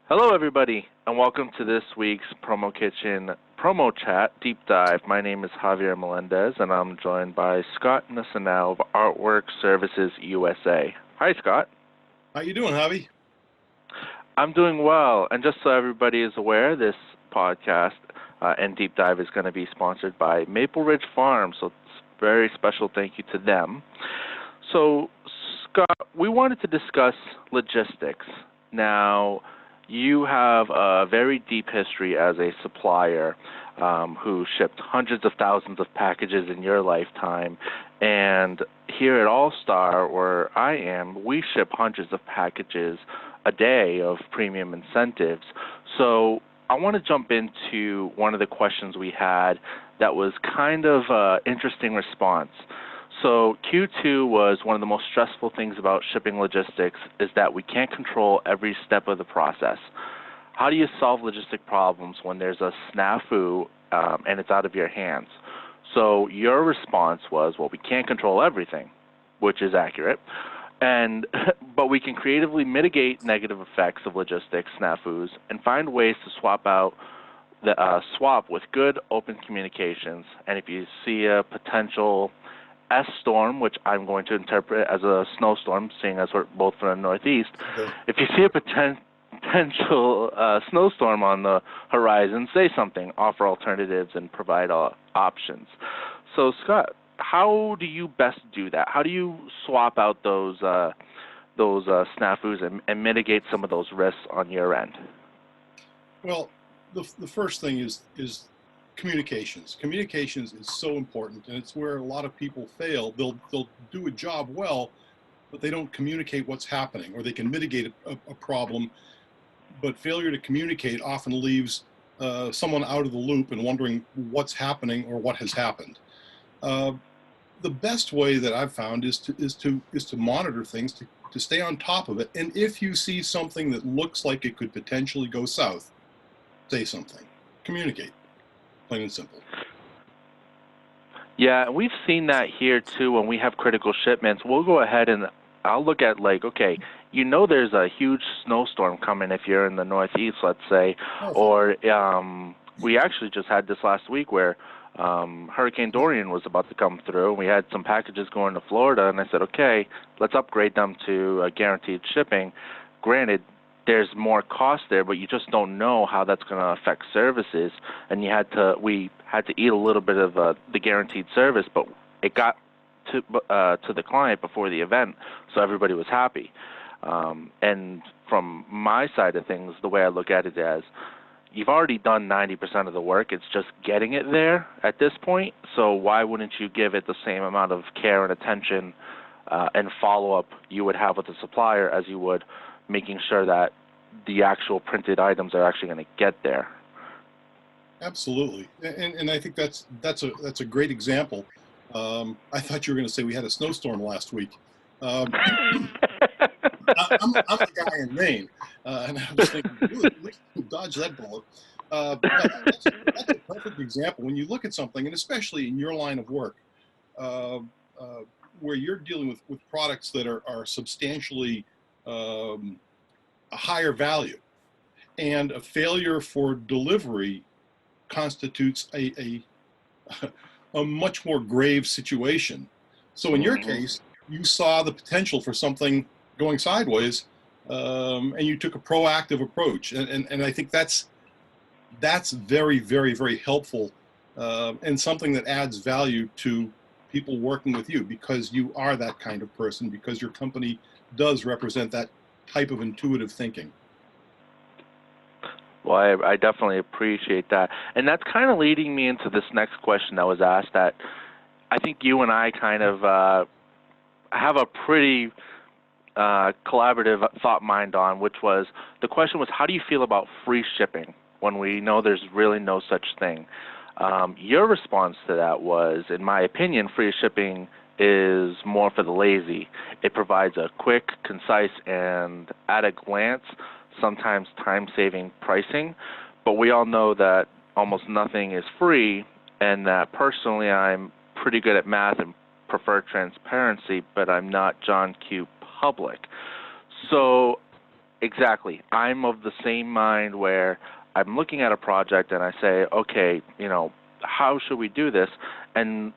Hello, everybody, and welcome to this week's PromoChat Deep Dive. My name is Javier Melendez, and I'm joined by Scott Nussinow of Artwork Services USA. Hi, Scott. How you doing, Javi? I'm doing well, and just so everybody is aware, this podcast and Deep Dive is going to be sponsored by Maple Ridge Farm, so it's a very special thank you to them. So, Scott, we wanted to discuss logistics. Now, you have a very deep history as a supplier who shipped hundreds of thousands of packages in your lifetime. And here at All-Star, where I am, we ship hundreds of packages a day of premium incentives. So I want to jump into one of the questions we had that was kind of an interesting response. So Q2 was one of the most stressful things about shipping logistics is that we can't control every step of the process. How do you solve logistic problems when there's a snafu and it's out of your hands? So your response was, well, we can't control everything, which is accurate, but we can creatively mitigate negative effects of logistics snafus and find ways to swap with good open communications. And if you see a potential S-storm, which I'm going to interpret as a snowstorm, seeing as we're both from the Northeast. Okay. If you see a potential snowstorm on the horizon, say something, offer alternatives, and provide options. So, Scott, how do you best do that? How do you swap out those snafus and mitigate some of those risks on your end? Well, the first thing is communications. Communications is so important, and it's where a lot of people fail. They'll do a job well, but they don't communicate what's happening, or they can mitigate a problem, but failure to communicate often leaves someone out of the loop and wondering what's happening or what has happened. The best way that I've found is to monitor things, to stay on top of it, and if you see something that looks like it could potentially go south, say something, communicate. Plain and simple. Yeah, we've seen that here too. When we have critical shipments, we'll go ahead and I'll look at okay, there's a huge snowstorm coming if you're in the Northeast, let's say, or we actually just had this last week where Hurricane Dorian was about to come through. We had some packages going to Florida, and I said, okay, let's upgrade them to guaranteed shipping. Granted, there's more cost there, but you just don't know how that's going to affect services. And we had to eat a little bit of the guaranteed service, but it got to the client before the event, so everybody was happy. And from my side of things, the way I look at it is, you've already done 90% of the work. It's just getting it there at this point. So why wouldn't you give it the same amount of care and attention and follow-up you would have with the supplier as you would making sure that the actual printed items are actually going to get there? Absolutely, and I think that's a great example. I thought you were going to say we had a snowstorm last week. I'm the guy in Maine, and I was thinking, at least we dodged that bullet. That's a perfect example. When you look at something, and especially in your line of work, where you're dealing with products that are substantially a higher value, and a failure for delivery constitutes a much more grave situation. So in your case, you saw the potential for something going sideways, and you took a proactive approach, and I think that's very, very, very helpful, and something that adds value to people working with you, because you are that kind of person, because your company does represent that type of intuitive thinking. Well, I definitely appreciate that. And that's kind of leading me into this next question that was asked that I think you and I kind of have a pretty collaborative thought mind on, which was, the question was, how do you feel about free shipping when we know there's really no such thing? Your response to that was, in my opinion, free shipping is more for the lazy. It provides a quick, concise, and at a glance, sometimes time-saving pricing. But we all know that almost nothing is free, and that personally I'm pretty good at math and prefer transparency, but I'm not John Q. Public. So Exactly. I'm of the same mind where I'm looking at a project and I say, okay, how should we do this? And,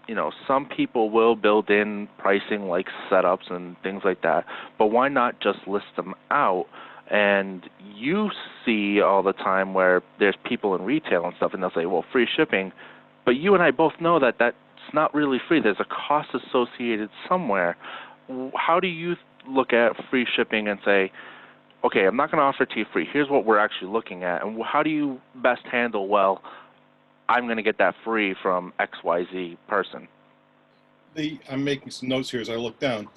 some people will build in pricing like setups and things like that, but why not just list them out? And you see all the time where there's people in retail and stuff, and they'll say, well, free shipping. But you and I both know that that's not really free. There's a cost associated somewhere. How do you look at free shipping and say, okay, I'm not going to offer it to you free. Here's what we're actually looking at. And how do you best handle, well, I'm going to get that free from XYZ person? I'm making some notes here as I look down.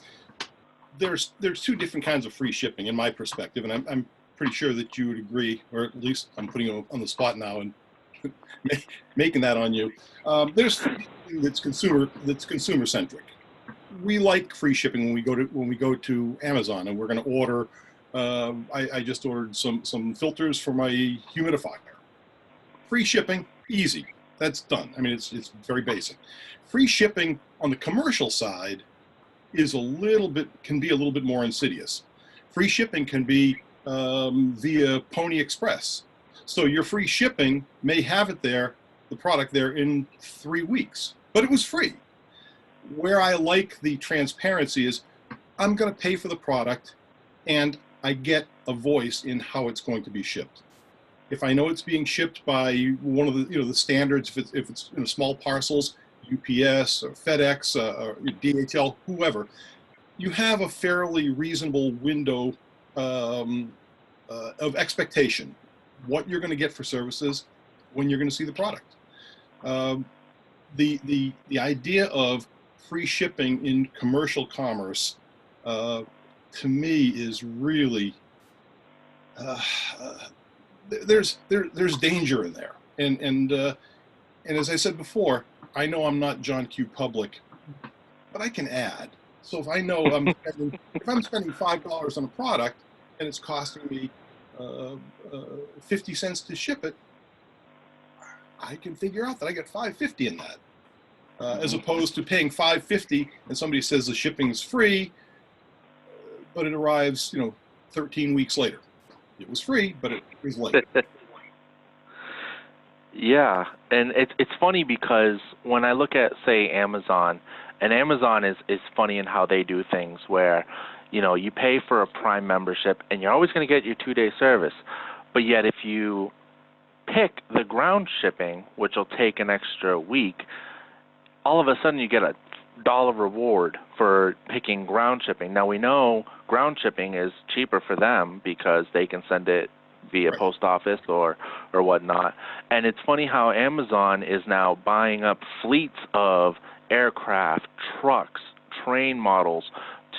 There's two different kinds of free shipping in my perspective, and I'm pretty sure that you would agree, or at least I'm putting you on the spot now and making that on you. There's free shipping that's consumer centric. We like free shipping when we go to Amazon and we're going to order. I just ordered some filters for my humidifier. Free shipping, easy. That's done. I mean, it's very basic. Free shipping on the commercial side can be a little bit more insidious. Free shipping can be via Pony Express. So your free shipping may have the product there in 3 weeks, but it was free. Where I like the transparency is I'm going to pay for the product and I get a voice in how it's going to be shipped. If I know it's being shipped by one of the standards, if it's small parcels, UPS or FedEx or DHL, whoever, you have a fairly reasonable window of expectation, what you're going to get for services, when you're going to see the product. The idea of free shipping in commercial commerce, to me, is really there's danger in there, and as I said before, I know I'm not John Q. Public, but I can add. So if I know if I'm spending $5 on a product and it's costing me 50 cents to ship it, I can figure out that I get $5.50 in that, as opposed to paying $5.50 and somebody says the shipping is free, but it arrives 13 weeks later. It was free, but it was late. Yeah, and it's funny because when I look at, say, Amazon, and Amazon is funny in how they do things where, you pay for a Prime membership and you're always going to get your 2-day service. But yet if you pick the ground shipping, which will take an extra week, all of a sudden you get a $1 reward for picking ground shipping. Now we know ground shipping is cheaper for them because they can send it via post office or whatnot. And it's funny how Amazon is now buying up fleets of aircraft, trucks, train models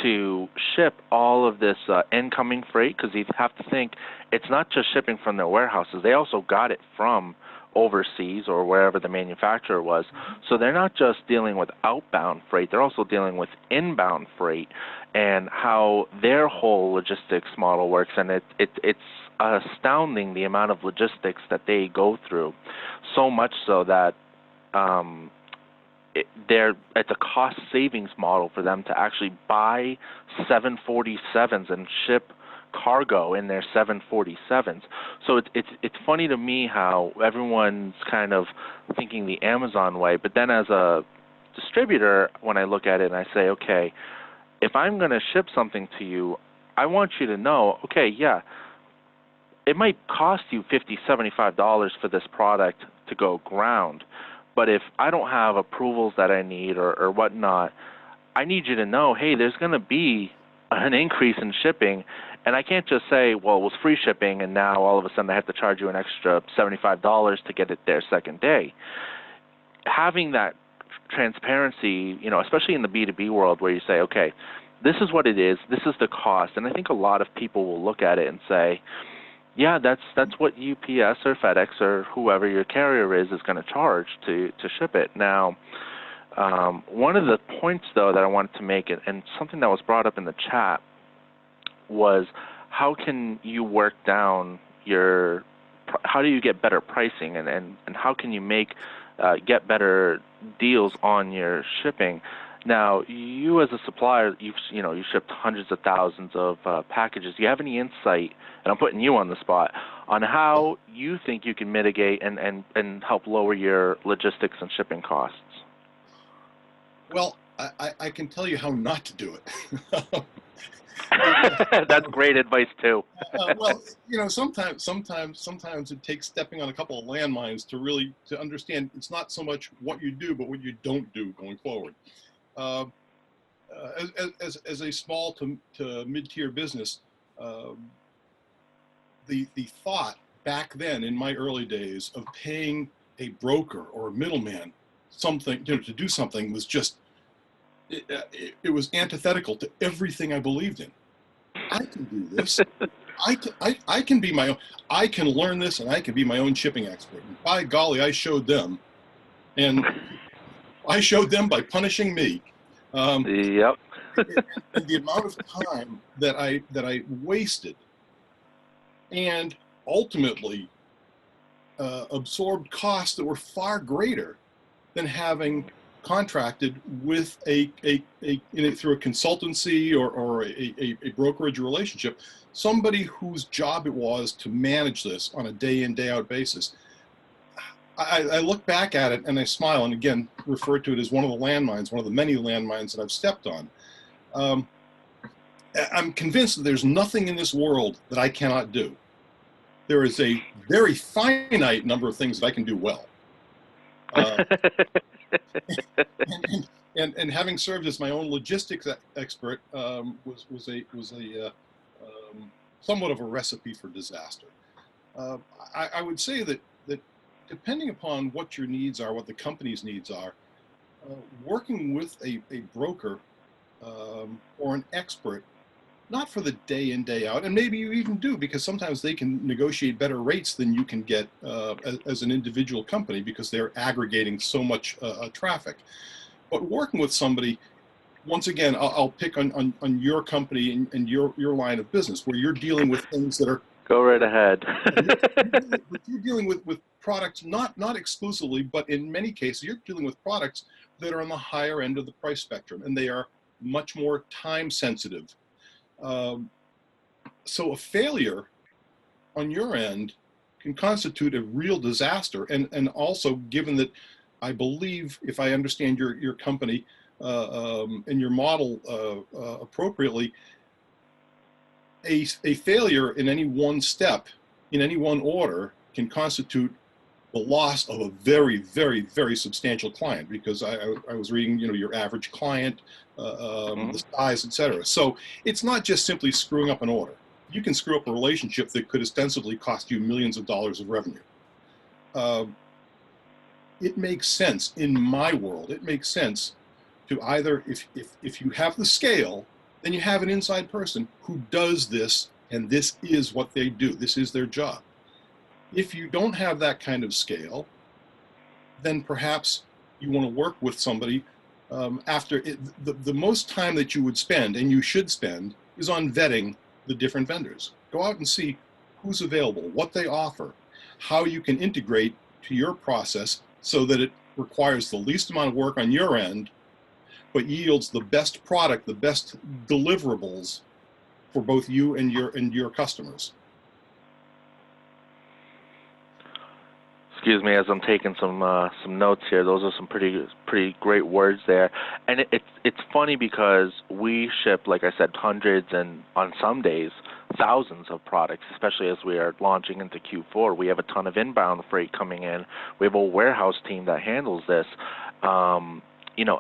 to ship all of this incoming freight, because you have to think it's not just shipping from their warehouses. They also got it from overseas or wherever the manufacturer was. So they're not just dealing with outbound freight, they're also dealing with inbound freight and how their whole logistics model works. And it's astounding the amount of logistics that they go through, so much so that it's a cost savings model for them to actually buy 747s and ship cargo in their 747s. So it's funny to me how everyone's kind of thinking the Amazon way, but then as a distributor, when I look at it and I say, okay, if I'm going to ship something to you, I want you to know, okay, yeah, it might cost you $50, $75 for this product to go ground, but if I don't have approvals that I need or whatnot, I need you to know, hey, there's going to be an increase in shipping, and I can't just say, well, it was free shipping, and now all of a sudden I have to charge you an extra $75 to get it there second day. Having that transparency, especially in the B2B world where you say, okay, this is what it is, this is the cost, and I think a lot of people will look at it and say, yeah, that's what UPS or FedEx or whoever your carrier is going to charge to ship it. Now, one of the points, though, that I wanted to make, and something that was brought up in the chat, was how can you work down how do you get better pricing, and how can you get better deals on your shipping? Now, you as a supplier, you shipped hundreds of thousands of packages. Do you have any insight, and I'm putting you on the spot, on how you think you can mitigate and help lower your logistics and shipping costs? Well, I can tell you how not to do it. That's great advice too. Well, sometimes it takes stepping on a couple of landmines to understand it's not so much what you do, but what you don't do going forward. Uh, as a small to mid-tier business, the thought back then in my early days of paying a broker or a middleman something, to do something was just it was antithetical to everything I believed in. I can do this. I can be my own. I can learn this, and I can be my own shipping expert. And by golly, I showed them, and I showed them by punishing me. Yep. And the amount of time that I wasted, and ultimately absorbed costs that were far greater than having contracted with through a consultancy or a brokerage relationship, somebody whose job it was to manage this on a day in, day out basis. I look back at it and I smile, and again refer to it as one of the landmines, one of the many landmines that I've stepped on. I'm convinced that there's nothing in this world that I cannot do. There is a very finite number of things that I can do well. And having served as my own logistics expert was a somewhat of a recipe for disaster. I would say that depending upon what your needs are, what the company's needs are, working with a broker or an expert, not for the day in, day out, and maybe you even do, because sometimes they can negotiate better rates than you can get as an individual company because they're aggregating so much traffic. But working with somebody, once again, I'll pick on your company and your line of business where you're dealing with things that are... Go right ahead. You're dealing with products, not exclusively, but in many cases, you're dealing with products that are on the higher end of the price spectrum, and they are much more time sensitive. So a failure on your end can constitute a real disaster. And also, given that I believe, if I understand your company and your model appropriately, a failure in any one step, in any one order, can constitute the loss of a very, very, very substantial client, because I was reading, your average client, the size, et cetera. So it's not just simply screwing up an order. You can screw up a relationship that could ostensibly cost you millions of dollars of revenue. It makes sense in my world. It makes sense to either, if you have the scale, then you have an inside person who does this, and this is what they do. This is their job. If you don't have that kind of scale, then perhaps you want to work with somebody after it. The most time that you would spend, and you should spend, is on vetting the different vendors. Go out and see who's available, what they offer, how you can integrate to your process so that it requires the least amount of work on your end, but yields the best product, the best deliverables for both you and your customers. Excuse me, as I'm taking some notes here. Those are some pretty great words there. And it's funny because we ship, like I said, hundreds and on some days thousands of products, especially as we are launching into Q4. We have a ton of inbound freight coming in. We have a warehouse team that handles this.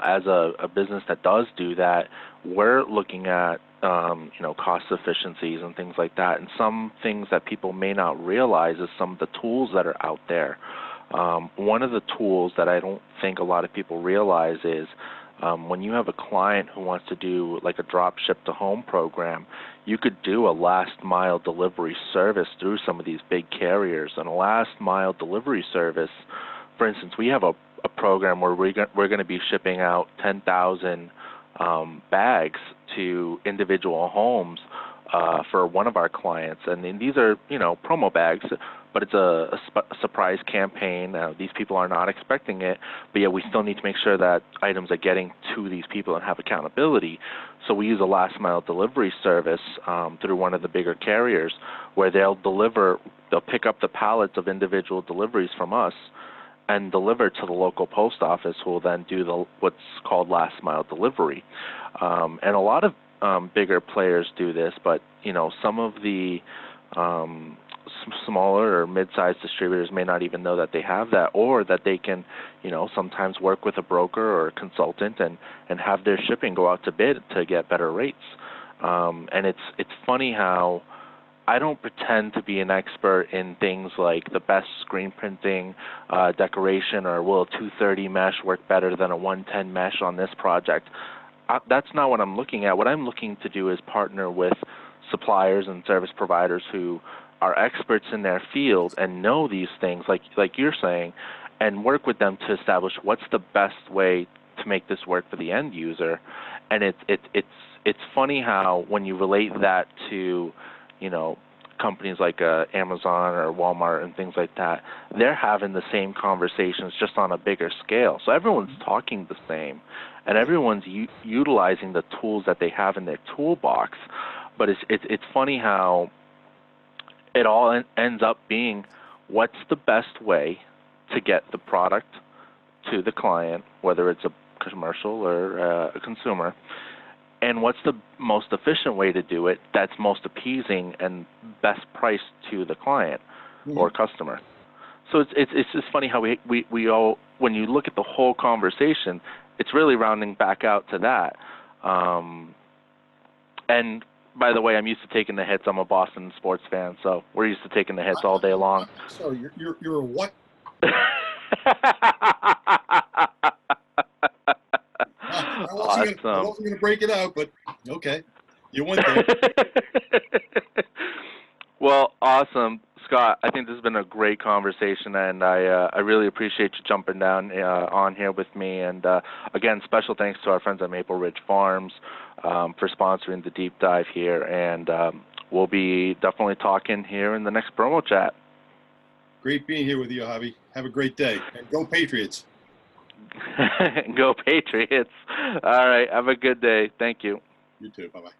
As a business that does do that, we're looking at cost efficiencies and things like that. And some things that people may not realize is some of the tools that are out there. One of the tools that I don't think a lot of people realize is when you have a client who wants to do like a drop ship to home program, you could do a last mile delivery service through some of these big carriers. And a last mile delivery service, for instance, we have a program where we're going to be shipping out 10,000 bags to individual homes for one of our clients, and these are promo bags, but it's a surprise campaign. These people are not expecting it, but yet we still need to make sure that items are getting to these people and have accountability. So we use a last mile delivery service through one of the bigger carriers, where they'll pick up the pallets of individual deliveries from us and deliver to the local post office, who will then do what's called last mile delivery. And a lot of bigger players do this, but some of the smaller or mid-sized distributors may not even know that they have that, or that they can sometimes work with a broker or a consultant and have their shipping go out to bid to get better rates. And it's funny how I don't pretend to be an expert in things like the best screen printing decoration, or will a 230 mesh work better than a 110 mesh on this project. That's not what I'm looking at. What I'm looking to do is partner with suppliers and service providers who are experts in their field and know these things, like you're saying, and work with them to establish what's the best way to make this work for the end user. And it's funny how when you relate that to companies like Amazon or Walmart and things like that, they're having the same conversations just on a bigger scale. So everyone's talking the same, and everyone's utilizing the tools that they have in their toolbox. But it's funny how it all ends up being, what's the best way to get the product to the client, whether it's a commercial or a consumer, and what's the most efficient way to do it that's most appeasing and best priced to the client or customer. So it's just funny how we all, when you look at the whole conversation, it's really rounding back out to that. And by the way, I'm used to taking the hits. I'm a Boston sports fan, so we're used to taking the hits all day long. Sorry, you're a what? I wasn't going to break it out, but okay. You went there. Well, awesome. Scott, I think this has been a great conversation, and I really appreciate you jumping down on here with me. And again, special thanks to our friends at Maple Ridge Farms for sponsoring the deep dive here. And we'll be definitely talking here in the next promo chat. Great being here with you, Javi. Have a great day. And go Patriots. Go Patriots. All right. Have a good day. Thank you. You too. Bye-bye.